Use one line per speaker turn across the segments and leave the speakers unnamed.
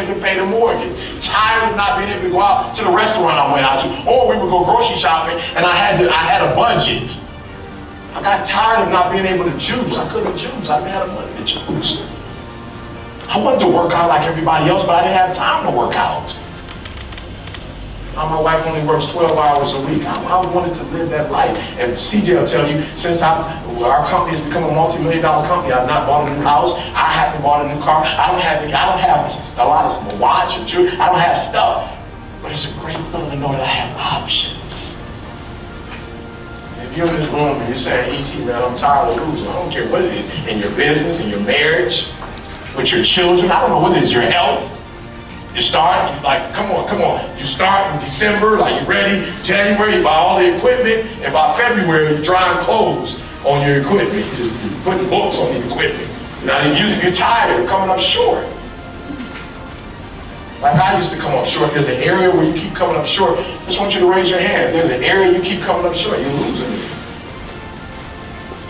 able to pay the mortgage, tired of not being able to go out to the restaurant I went out to, or we would go grocery shopping and I had a budget. I got tired of not being able to juice. I couldn't juice. I didn't have the money to juice. I wanted to work out like everybody else, but I didn't have time to work out. Now my wife only works 12 hours a week. I wanted to live that life. And CJ will tell you, since our company has become a multi-million-dollar company, I've not bought a new house. I haven't bought a new car. I don't have a lot of stuff, a watch and jewelry. I don't have stuff. But it's a great feeling to know that I have options. If you're in this room and you're saying, E.T., man, I'm tired of losing. I don't care what it is, in your business, in your marriage, with your children, I don't know what it is, your health. You start, come on. You start in December, like you're ready. January, you buy all the equipment, and by February, you're drying clothes on your equipment. You're putting books on the equipment. You're not even using, you're tired of coming up short. Like I used to come up short. There's an area where you keep coming up short. I just want you to raise your hand. There's an area you keep coming up short. You're losing it.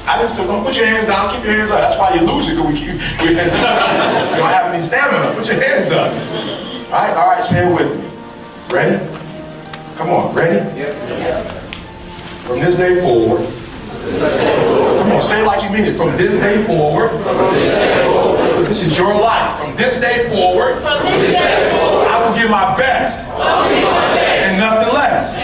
I used to, don't put your hands down, keep your hands up. That's why you lose it, because you don't have any stamina. Put your hands up. All right, say it with me. Ready? Come on, ready? Yep. From this day forward. Come on, say it like you mean it. From this day forward. This is your life. From this day forward. I will give my best. And nothing less.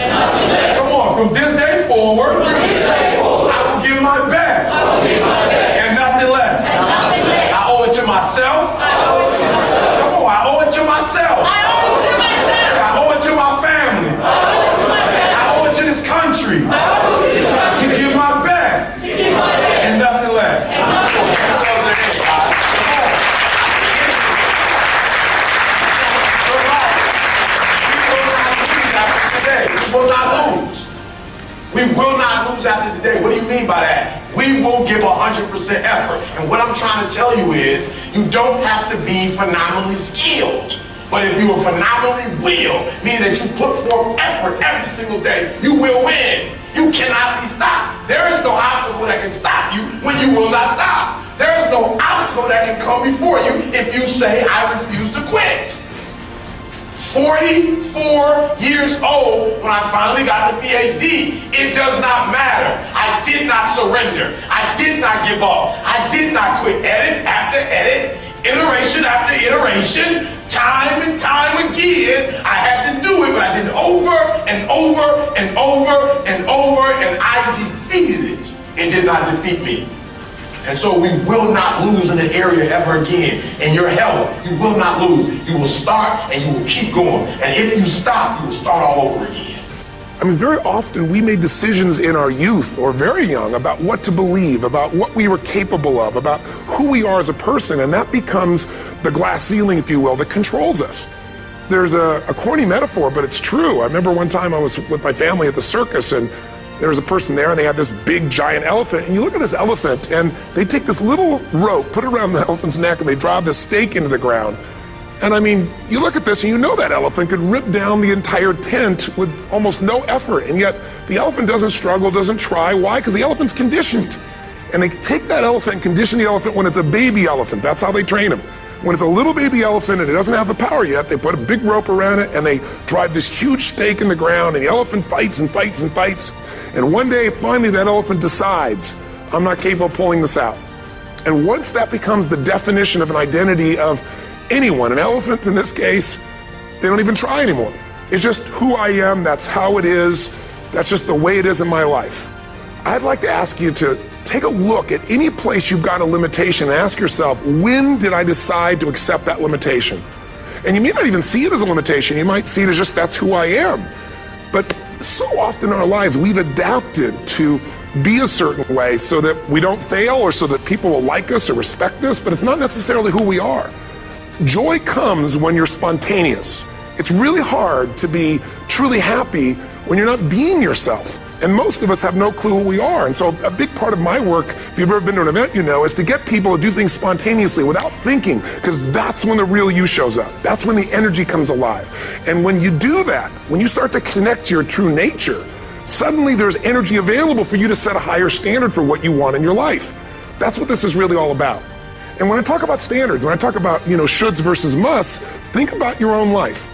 Come on, from this day forward. I will give my best. And nothing less. I owe it to myself. Come on, I owe it to myself. I owe it to my family. I owe it to this country. To give my best. And nothing less. We will not lose. We will not lose after today. What do you mean by that? We will give 100% effort. And what I'm trying to tell you is, you don't have to be phenomenally skilled. But if you are phenomenally willed, meaning that you put forth effort every single day, you will win. You cannot be stopped. There is no obstacle that can stop you when you will not stop. There is no obstacle that can come before you if you say, I refuse to quit. 44 years old when I finally got the PhD. It does not matter. I did not surrender. I did not give up. I did not quit. Edit after edit, iteration after iteration, time and time again. I had to do it, but I did it over and over and over and over, and I defeated it. It did not defeat me. And so we will not lose in an area ever again. In your health, you will not lose. You will start and you will keep going. And if you stop, you will start all over again.
I mean, very often we made decisions in our youth or very young about what to believe, about what we were capable of, about who we are as a person. And that becomes the glass ceiling, if you will, that controls us. There's a corny metaphor, but it's true. I remember one time I was with my family at the circus, and there was a person there, and they had this big giant elephant. And you look at this elephant, and they take this little rope, put it around the elephant's neck, and they drive this stake into the ground. And I mean, you look at this, and you know that elephant could rip down the entire tent with almost no effort. And yet, the elephant doesn't struggle, doesn't try. Why? Because the elephant's conditioned. And they take that elephant and condition the elephant when it's a baby elephant. That's how they train him. When it's a little baby elephant and it doesn't have the power yet, they put a big rope around it and they drive this huge stake in the ground, and the elephant fights and fights and fights. And one day, finally, that elephant decides, I'm not capable of pulling this out. And once that becomes the definition of an identity of anyone, an elephant in this case, they don't even try anymore. It's just who I am, that's how it is, that's just the way it is in my life. I'd like to ask you to take a look at any place you've got a limitation and ask yourself, when did I decide to accept that limitation? And you may not even see it as a limitation. You might see it as just, that's who I am. But so often in our lives, we've adapted to be a certain way so that we don't fail or so that people will like us or respect us, but it's not necessarily who we are. Joy comes when you're spontaneous. It's really hard to be truly happy when you're not being yourself. And most of us have no clue who we are. And so a big part of my work, if you've ever been to an event, you know, is to get people to do things spontaneously without thinking, because that's when the real you shows up. That's when the energy comes alive. And when you do that, when you start to connect to your true nature, suddenly there's energy available for you to set a higher standard for what you want in your life. That's what this is really all about. And when I talk about standards, when I talk about, shoulds versus musts, Think about your own life.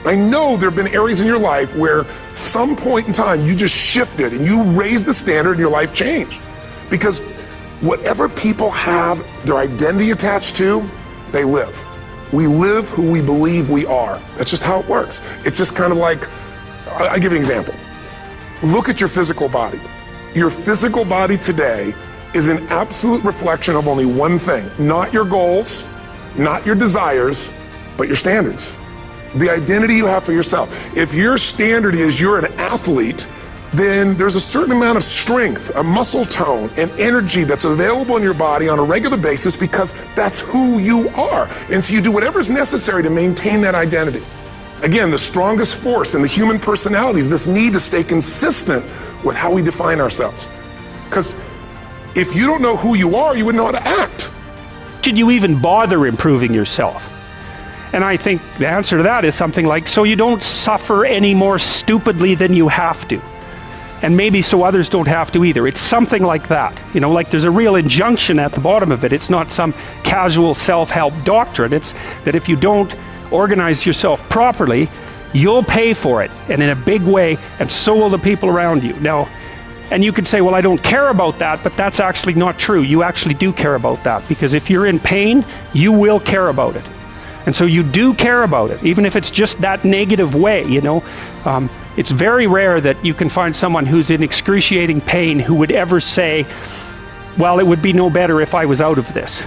I know there have been areas in your life where some point in time you just shifted and you raised the standard and your life changed. Because whatever people have their identity attached to, they live. We live who we believe we are. That's just how it works. It's just kind of like, I'll give you an example. Look at your physical body. Your physical body today is an absolute reflection of only one thing, not your goals, not your desires, but your standards. The identity you have for yourself. If your standard is you're an athlete, then there's a certain amount of strength, a muscle tone, and energy that's available in your body on a regular basis because that's who you are. And so you do whatever's necessary to maintain that identity. Again, the strongest force in the human personality is this need to stay consistent with how we define ourselves. Because if you don't know who you are, you wouldn't know how to act.
Should you even bother improving yourself? And I think the answer to that is something like, so you don't suffer any more stupidly than you have to. And maybe so others don't have to either. It's something like that. You know, like there's a real injunction at the bottom of it. It's not some casual self-help doctrine. It's that if you don't organize yourself properly, you'll pay for it, and in a big way, and so will the people around you. Now, and you could say, well, I don't care about that, but that's actually not true. You actually do care about that, because if you're in pain, you will care about it. And so you do care about it, even if it's just that negative way, you know. It's very rare that you can find someone who's in excruciating pain who would ever say, well, it would be no better if I was out of this.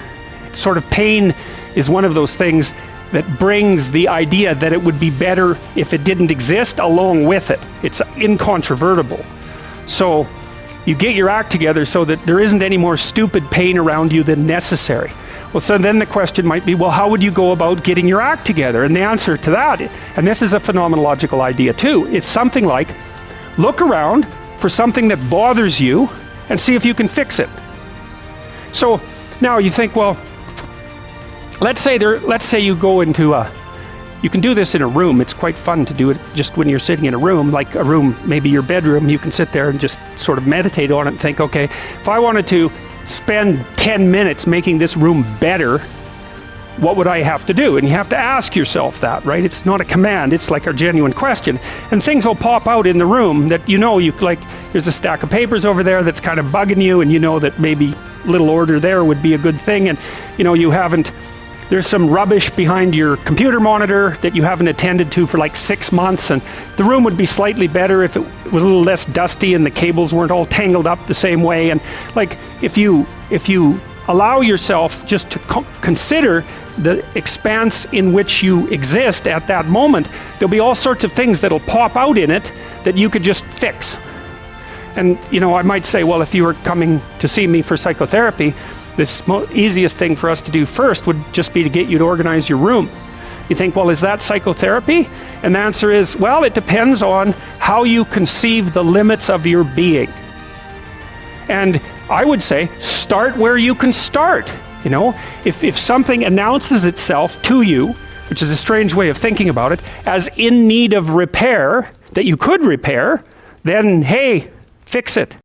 Sort of pain is one of those things that brings the idea that it would be better if it didn't exist along with it. It's incontrovertible. So you get your act together so that there isn't any more stupid pain around you than necessary. Well, so then the question might be, well, how would you go about getting your act together? And the answer to that, and this is a phenomenological idea too, it's something like, look around for something that bothers you and see if you can fix it. So now you think, well, let's say you go into you can do this in a room. It's quite fun to do it just when you're sitting in a room, like a room, maybe your bedroom. You can sit there and just sort of meditate on it and think, okay, if I wanted to spend 10 minutes making this room better, what would I have to do? And you have to ask yourself that, right? It's not a command, it's like a genuine question. And things will pop out in the room that you know, like there's a stack of papers over there that's kind of bugging you, and you know that maybe little order there would be a good thing, and you know, there's some rubbish behind your computer monitor that you haven't attended to for like 6 months, and the room would be slightly better if it was a little less dusty and the cables weren't all tangled up the same way. And like if you allow yourself just to consider the expanse in which you exist at that moment, there'll be all sorts of things that'll pop out in it that you could just fix. And you know, I might say, well, if you were coming to see me for psychotherapy, this easiest thing for us to do first would just be to get you to organize your room. You think, well, is that psychotherapy? And the answer is, well, it depends on how you conceive the limits of your being. And I would say, start where you can start. You know, if something announces itself to you, which is a strange way of thinking about it, as in need of repair, that you could repair, then hey, fix it.